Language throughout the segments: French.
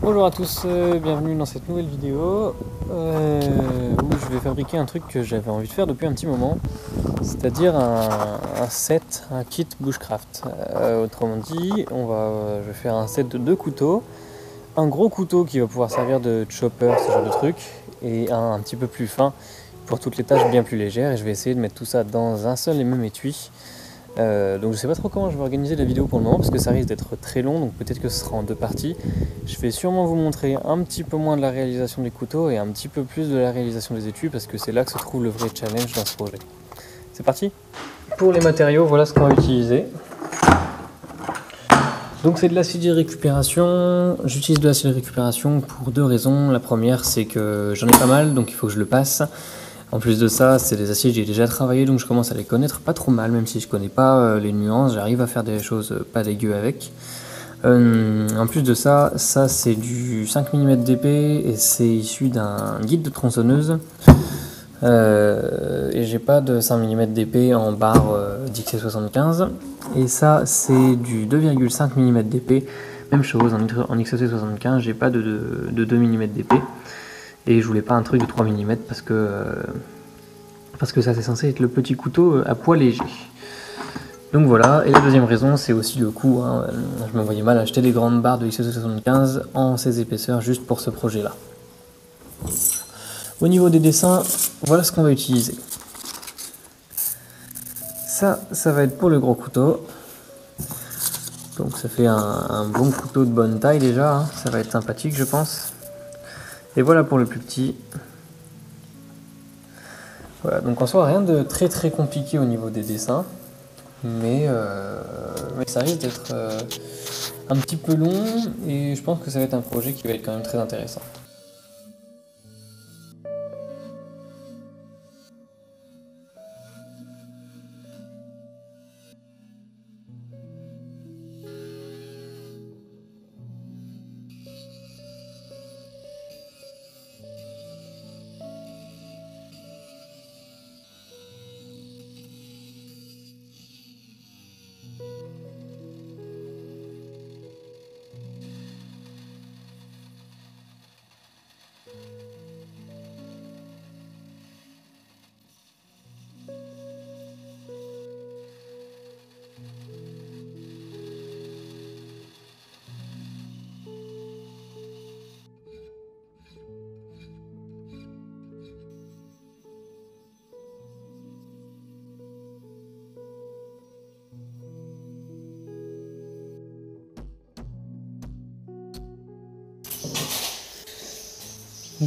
Bonjour à tous, bienvenue dans cette nouvelle vidéo où je vais fabriquer un truc que j'avais envie de faire depuis un petit moment, c'est-à-dire un set, un kit bushcraft. Autrement dit, je vais faire un set de 2 couteaux, un gros couteau qui va pouvoir servir de chopper, ce genre de truc, et un petit peu plus fin pour toutes les tâches bien plus légères, et je vais essayer de mettre tout ça dans un seul et même étui. Donc je sais pas trop comment je vais organiser la vidéo pour le moment parce que ça risque d'être très long, donc peut-être que ce sera en 2 parties. Je vais sûrement vous montrer un petit peu moins de la réalisation des couteaux et un petit peu plus de la réalisation des étuis parce que c'est là que se trouve le vrai challenge dans ce projet. C'est parti. Pour les matériaux, voilà ce qu'on va utiliser. Donc c'est de l'acide de récupération. J'utilise de l'acide de récupération pour 2 raisons. La première, c'est que j'en ai pas mal, donc il faut que je le passe. En plus de ça, c'est des acides que j'ai déjà travaillé, donc je commence à les connaître pas trop mal, même si je connais pas les nuances, j'arrive à faire des choses pas dégueu avec. En plus de ça, c'est du 5 mm d'épée et c'est issu d'un guide de tronçonneuse. Et j'ai pas de 5 mm d'épée en barre d'XC75. Et ça, c'est du 2,5 mm d'épée, même chose en XC75, j'ai pas de 2 mm d'épée. Et je voulais pas un truc de 3 mm parce que ça c'est censé être le petit couteau à poids léger. Donc voilà, et la deuxième raison c'est aussi le coût. Je me voyais mal acheter des grandes barres de XC75 en ces épaisseurs juste pour ce projet là. Au niveau des dessins, voilà ce qu'on va utiliser. Ça va être pour le gros couteau. Donc ça fait un bon couteau de bonne taille déjà, ça va être sympathique je pense. Et voilà pour le plus petit. Voilà, donc en soi rien de très compliqué au niveau des dessins, mais ça risque d'être un petit peu long et je pense que ça va être un projet qui va être quand même très intéressant.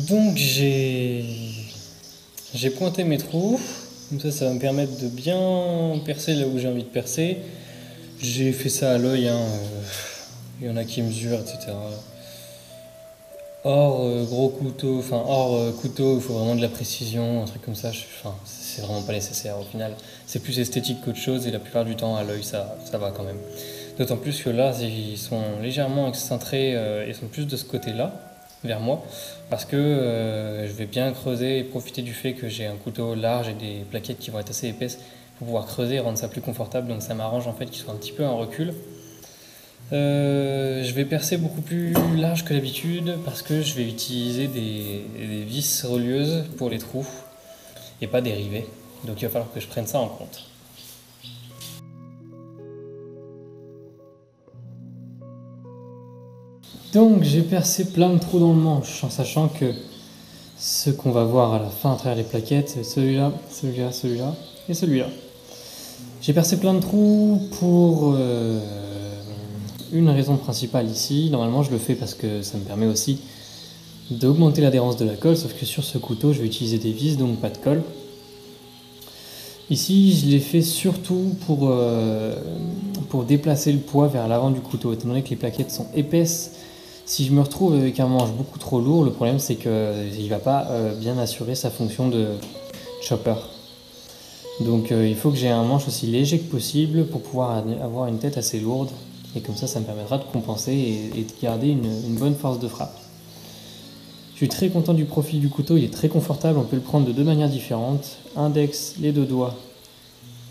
Donc j'ai pointé mes trous, comme ça va me permettre de bien percer là où j'ai envie de percer. J'ai fait ça à l'œil, il y en a qui mesurent, etc. Hors gros couteau, hors couteau, il faut vraiment de la précision, un truc comme ça, c'est vraiment pas nécessaire au final. C'est plus esthétique qu'autre chose et la plupart du temps à l'œil ça va quand même. D'autant plus que là ils sont légèrement excentrés, ils sont plus de ce côté-là, vers moi, parce que je vais bien creuser et profiter du fait que j'ai un couteau large et des plaquettes qui vont être assez épaisses pour pouvoir creuser et rendre ça plus confortable, donc ça m'arrange en fait qu'ils soient un petit peu en recul. Je vais percer beaucoup plus large que d'habitude parce que je vais utiliser des vis relieuses pour les trous et pas des rivets, donc il va falloir que je prenne ça en compte. Donc j'ai percé plein de trous dans le manche en sachant que ce qu'on va voir à la fin à travers les plaquettes, c'est celui-là, celui-là, celui-là et celui-là. J'ai percé plein de trous pour une raison principale ici. Normalement je le fais parce que ça me permet aussi d'augmenter l'adhérence de la colle, sauf que sur ce couteau je vais utiliser des vis, donc pas de colle. Ici je l'ai fait surtout pour déplacer le poids vers l'avant du couteau, étant donné que les plaquettes sont épaisses. Si je me retrouve avec un manche beaucoup trop lourd, le problème c'est qu'il ne va pas bien assurer sa fonction de chopper. Donc il faut que j'ai un manche aussi léger que possible pour pouvoir avoir une tête assez lourde. Et comme ça me permettra de compenser et de garder une bonne force de frappe. Je suis très content du profil du couteau, il est très confortable, on peut le prendre de 2 manières différentes. Index, les 2 doigts.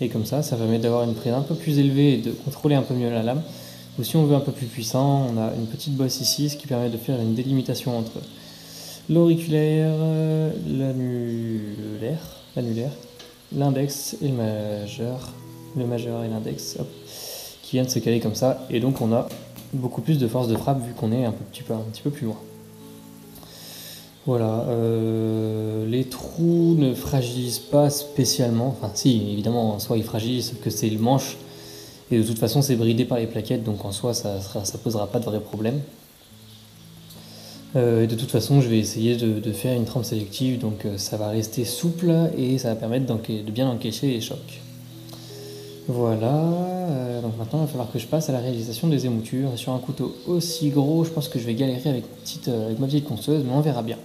Et comme ça permet d'avoir une prise un peu plus élevée et de contrôler un peu mieux la lame. Ou si on veut un peu plus puissant, on a une petite bosse ici, ce qui permet de faire une délimitation entre l'auriculaire, l'annulaire, l'index et le majeur et l'index, qui viennent se caler comme ça, et donc on a beaucoup plus de force de frappe vu qu'on est un petit peu plus loin. Voilà, les trous ne fragilisent pas spécialement, enfin si, évidemment, en soi ils fragilisent, sauf que c'est le manche, et de toute façon c'est bridé par les plaquettes, donc en soi ça posera pas de vrai problème. Et de toute façon je vais essayer de faire une trempe sélective, donc ça va rester souple, et ça va permettre de bien encaisser les chocs. Voilà, donc maintenant il va falloir que je passe à la réalisation des émoutures, et sur un couteau aussi gros, je pense que je vais galérer avec ma petite ponceuse, mais on verra bien.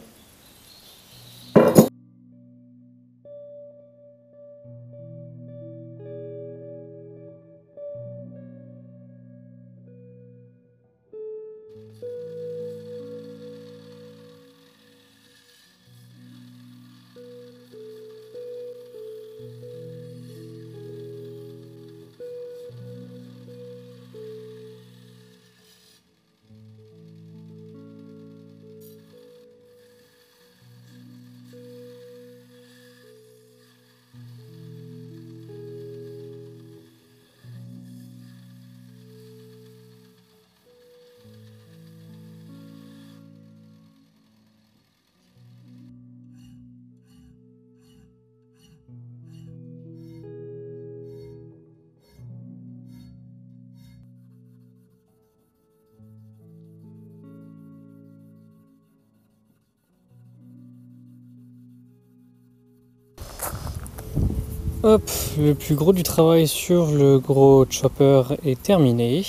Hop, le plus gros du travail sur le gros chopper est terminé.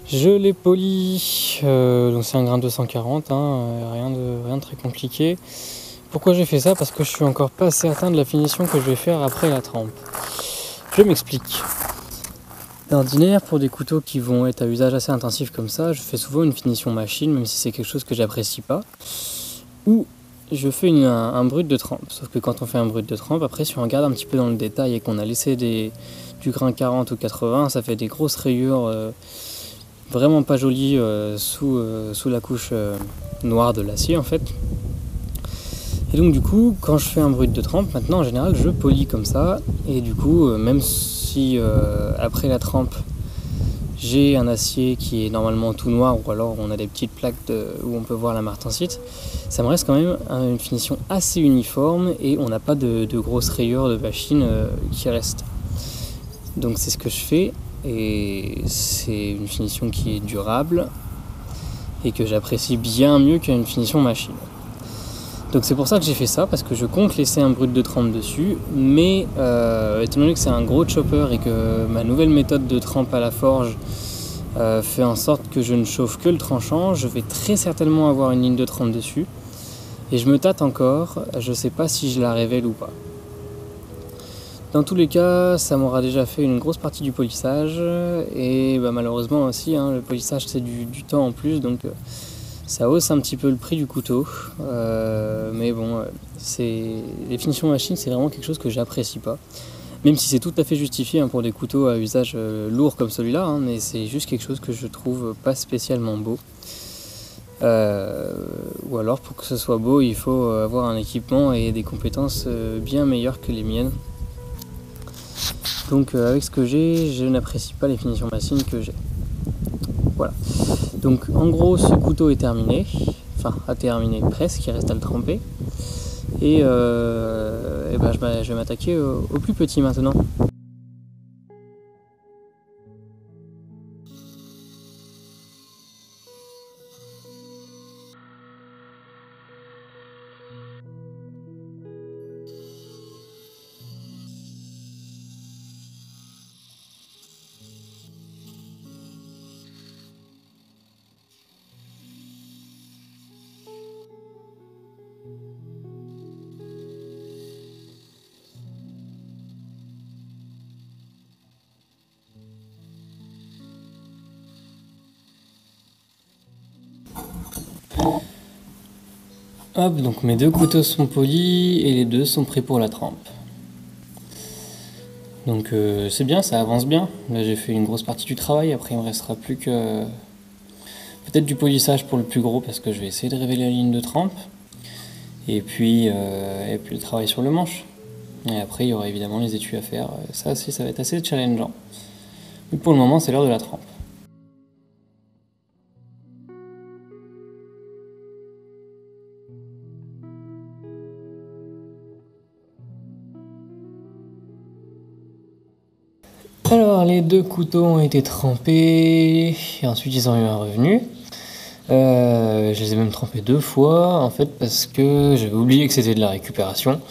Je l'ai poli, donc c'est un grain 240, rien de très compliqué. Pourquoi j'ai fait ça? Parce que je suis encore pas certain de la finition que je vais faire après la trempe. Je m'explique. D'ordinaire, pour des couteaux qui vont être à usage assez intensif comme ça, je fais souvent une finition machine, même si c'est quelque chose que j'apprécie pas. Ou je fais un brut de trempe. Sauf que quand on fait un brut de trempe, après si on regarde un petit peu dans le détail et qu'on a laissé du grain 40 ou 80, ça fait des grosses rayures vraiment pas jolies sous la couche noire de l'acier en fait. Et donc du coup, quand je fais un brut de trempe, maintenant en général je polis comme ça. Et du coup, même si après la trempe, j'ai un acier qui est normalement tout noir, ou alors on a des petites plaques où on peut voir la martensite, ça me reste quand même une finition assez uniforme et on n'a pas de grosses rayures de machine qui restent. Donc c'est ce que je fais et c'est une finition qui est durable et que j'apprécie bien mieux qu'une finition machine. Donc c'est pour ça que j'ai fait ça, parce que je compte laisser un brut de trempe dessus, mais étant donné que c'est un gros chopper et que ma nouvelle méthode de trempe à la forge fait en sorte que je ne chauffe que le tranchant, je vais très certainement avoir une ligne de trempe dessus. Et je me tâte encore, je sais pas si je la révèle ou pas. Dans tous les cas, ça m'aura déjà fait une grosse partie du polissage, et malheureusement aussi, le polissage c'est du temps en plus, donc ça hausse un petit peu le prix du couteau, mais bon, les finitions machines, c'est vraiment quelque chose que j'apprécie pas. Même si c'est tout à fait justifié pour des couteaux à usage lourd comme celui-là, mais c'est juste quelque chose que je trouve pas spécialement beau. Ou alors pour que ce soit beau, il faut avoir un équipement et des compétences bien meilleures que les miennes. Donc avec ce que j'ai, je n'apprécie pas les finitions machines que j'ai. Voilà. Donc en gros ce couteau est terminé, enfin a terminé presque, il reste à le tremper. Et je vais m'attaquer au plus petit maintenant. Hop, donc mes deux couteaux sont polis et les deux sont prêts pour la trempe. Donc c'est bien, ça avance bien. Là j'ai fait une grosse partie du travail, après il me restera plus que peut-être du polissage pour le plus gros parce que je vais essayer de révéler la ligne de trempe. Et puis le travail sur le manche. Et après, il y aura évidemment les étuis à faire. Ça aussi, ça va être assez challengeant. Mais pour le moment, c'est l'heure de la trempe. Alors, les 2 couteaux ont été trempés. Et ensuite, ils ont eu un revenu. Je les ai même trempés 2 fois, en fait, parce que j'avais oublié que c'était de la récupération.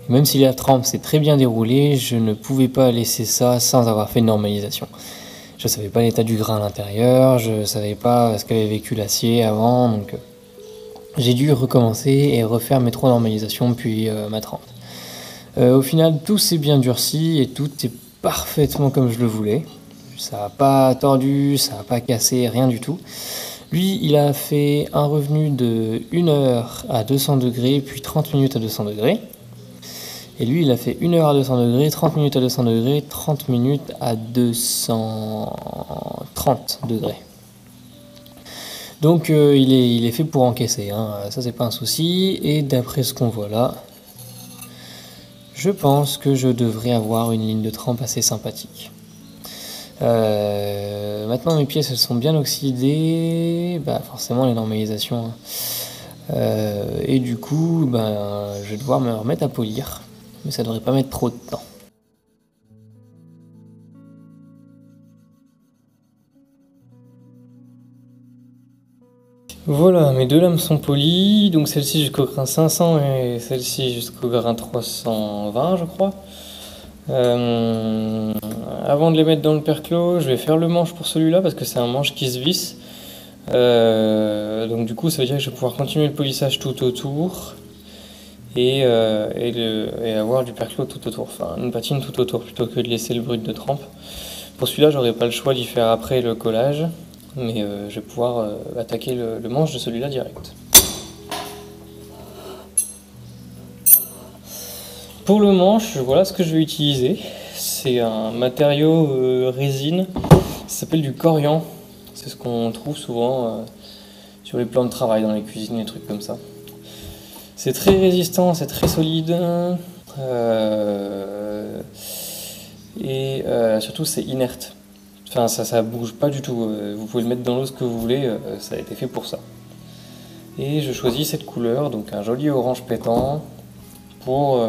Et même si la trempe s'est très bien déroulée, je ne pouvais pas laisser ça sans avoir fait une normalisation. Je savais pas l'état du grain à l'intérieur, je savais pas ce qu'avait vécu l'acier avant, donc j'ai dû recommencer et refaire mes 3 normalisations puis ma trempe. Au final, tout s'est bien durci et tout est parfaitement comme je le voulais. Ça n'a pas tordu, ça n'a pas cassé, rien du tout. Lui, il a fait un revenu de 1 heure à 200 degrés, puis 30 minutes à 200 degrés. Et lui, il a fait 1 heure à 200 degrés, 30 minutes à 200 degrés, 30 minutes à 230 degrés. Donc il est fait pour encaisser, hein. Ça c'est pas un souci. Et d'après ce qu'on voit là, je pense que je devrais avoir une ligne de trempe assez sympathique. Maintenant mes pièces elles sont bien oxydées, bah forcément les normalisations, hein. Et du coup je vais devoir me remettre à polir, mais ça devrait pas mettre trop de temps. Voilà, mes 2 lames sont polies, donc celle-ci jusqu'au grain 500 et celle-ci jusqu'au grain 320 je crois. Avant de les mettre dans le perclos, je vais faire le manche pour celui-là parce que c'est un manche qui se visse. Donc du coup ça veut dire que je vais pouvoir continuer le polissage tout autour et avoir du perclos tout autour, enfin une patine tout autour plutôt que de laisser le brut de trempe. Pour celui-là j'aurai pas le choix d'y faire après le collage, mais je vais pouvoir attaquer le manche de celui-là direct. Pour le manche, voilà ce que je vais utiliser. C'est un matériau résine, ça s'appelle du corian. C'est ce qu'on trouve souvent sur les plans de travail, dans les cuisines, les trucs comme ça. C'est très résistant, c'est très solide. Surtout c'est inerte. Enfin ça bouge pas du tout. Vous pouvez le mettre dans l'eau ce que vous voulez, ça a été fait pour ça. Et je choisis cette couleur, donc un joli orange pétant, pour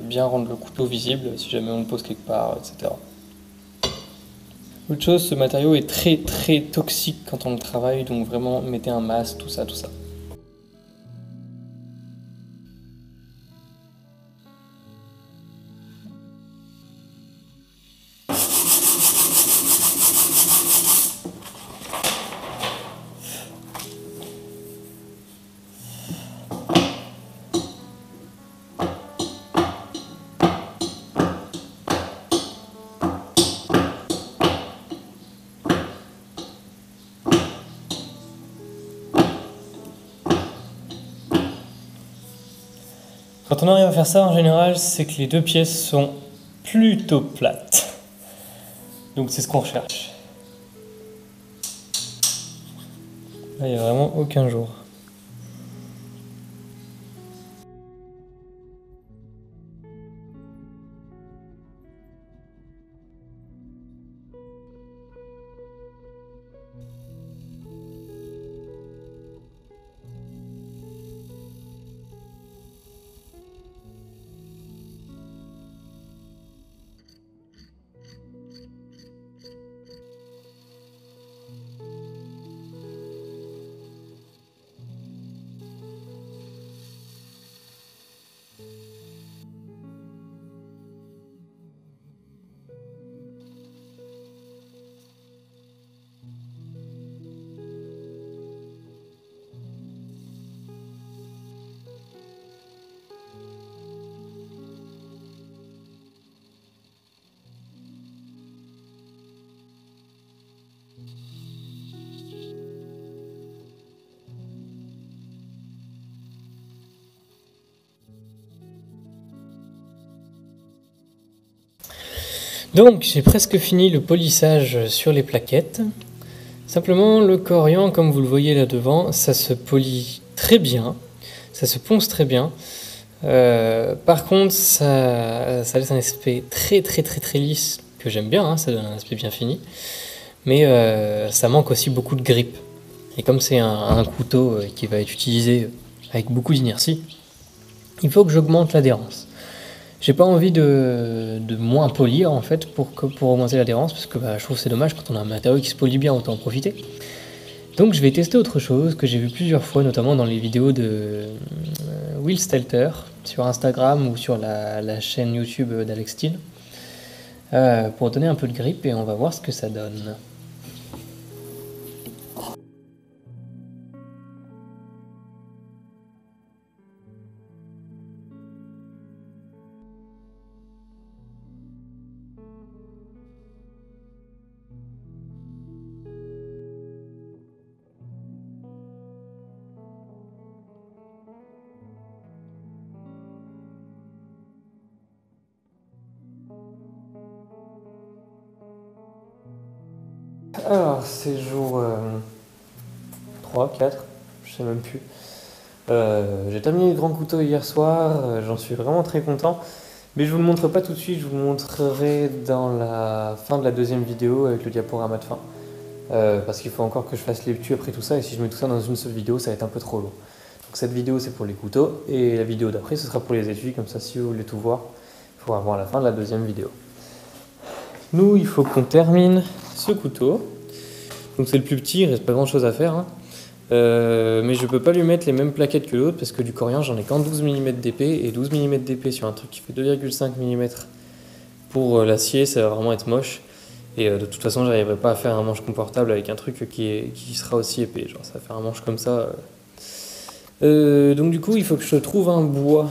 bien rendre le couteau visible si jamais on le pose quelque part, etc. Autre chose, ce matériau est très très toxique quand on le travaille, donc vraiment mettez un masque, tout ça, tout ça. Quand on arrive à faire ça, en général, c'est que les 2 pièces sont plutôt plates. Donc c'est ce qu'on recherche. Là, il n'y a vraiment aucun jour. Donc j'ai presque fini le polissage sur les plaquettes. Simplement le corian, comme vous le voyez là devant, ça se polit très bien, ça se ponce très bien. Par contre ça laisse un aspect très lisse que j'aime bien, hein, ça donne un aspect bien fini. Mais ça manque aussi beaucoup de grippe. Et comme c'est un couteau qui va être utilisé avec beaucoup d'inertie, il faut que j'augmente l'adhérence. J'ai pas envie de moins polir en fait pour augmenter l'adhérence, parce que je trouve que c'est dommage, quand on a un matériau qui se polit bien, autant en profiter. Donc je vais tester autre chose que j'ai vu plusieurs fois, notamment dans les vidéos de Will Stelter sur Instagram ou sur la chaîne YouTube d'Alex Steel, pour donner un peu de grippe, et on va voir ce que ça donne. Alors, c'est jour 3, 4, je sais même plus. J'ai terminé le grand couteau hier soir, j'en suis vraiment très content. Mais je vous le montre pas tout de suite, je vous le montrerai dans la fin de la deuxième vidéo avec le diaporama de fin. Parce qu'il faut encore que je fasse les tues après tout ça, et si je mets tout ça dans une seule vidéo, ça va être un peu trop long. Donc cette vidéo c'est pour les couteaux, et la vidéo d'après ce sera pour les étuis, comme ça si vous voulez tout voir, il faudra voir la fin de la deuxième vidéo. Nous, il faut qu'on termine ce couteau. Donc c'est le plus petit, il reste pas grand chose à faire, hein. Mais je peux pas lui mettre les mêmes plaquettes que l'autre, parce que du corian j'en ai qu'en 12 mm d'épée, et 12 mm d'épée sur un truc qui fait 2,5 mm pour l'acier, ça va vraiment être moche. Et de toute façon j'arriverai pas à faire un manche confortable avec un truc qui sera aussi épais, genre ça va faire un manche comme ça. Donc du coup il faut que je trouve un bois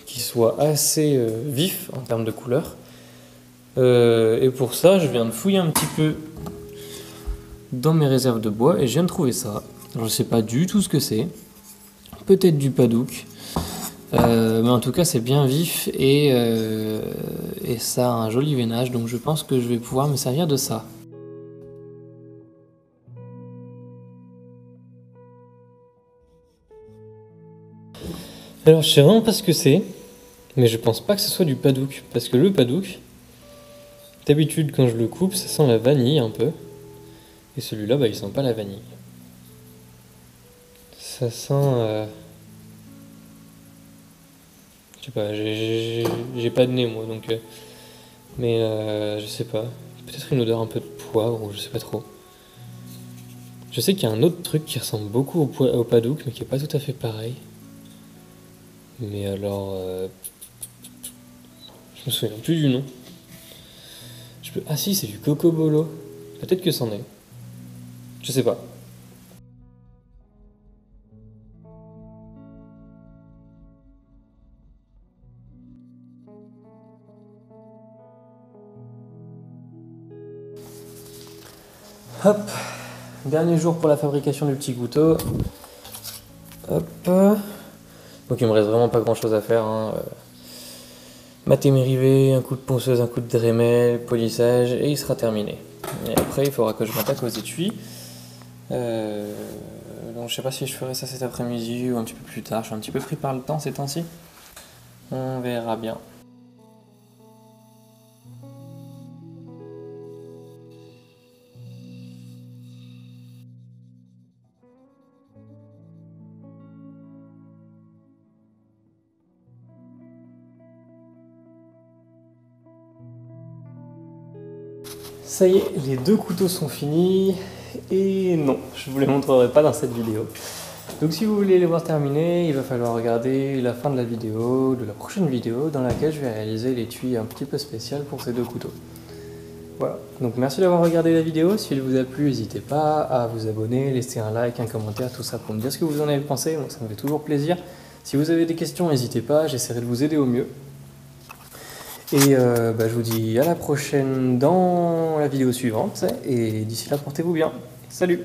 qui soit assez vif en termes de couleur. Et pour ça je viens de fouiller un petit peu dans mes réserves de bois, et je viens de trouver ça. Alors, je sais pas du tout ce que c'est, peut-être du padouk, mais en tout cas c'est bien vif, et ça a un joli veinage, donc je pense que je vais pouvoir me servir de ça. Alors je sais vraiment pas ce que c'est, mais je pense pas que ce soit du padouk, parce que le padouk, d'habitude quand je le coupe ça sent la vanille un peu. Et celui-là, il sent pas la vanille. Ça sent... Je sais pas, j'ai pas de nez moi, donc... mais je sais pas. Peut-être une odeur un peu de poivre, ou je sais pas trop. Je sais qu'il y a un autre truc qui ressemble beaucoup au padouk, mais qui est pas tout à fait pareil. Mais alors... je me souviens plus du nom. Ah si, c'est du cocobolo. Peut-être que c'en est. Je sais pas. Hop, dernier jour pour la fabrication du petit couteau. Hop. Donc il me reste vraiment pas grand chose à faire, hein. Mater mes rivets, un coup de ponceuse, un coup de Dremel, polissage, et il sera terminé. Et après il faudra que je m'attaque aux étuis. Donc je sais pas si je ferai ça cet après-midi ou un petit peu plus tard. Je suis un petit peu pris par le temps ces temps-ci. On verra bien. Ça y est, les deux couteaux sont finis, et non, je vous les montrerai pas dans cette vidéo. Donc si vous voulez les voir terminés, il va falloir regarder la fin de la vidéo, de la prochaine vidéo, dans laquelle je vais réaliser l'étui un petit peu spécial pour ces deux couteaux. Voilà, donc merci d'avoir regardé la vidéo. Si elle vous a plu, n'hésitez pas à vous abonner, laisser un like, un commentaire, tout ça pour me dire ce que vous en avez pensé, donc ça me fait toujours plaisir. Si vous avez des questions, n'hésitez pas, j'essaierai de vous aider au mieux. Et je vous dis à la prochaine dans la vidéo suivante, et d'ici là, portez-vous bien. Salut!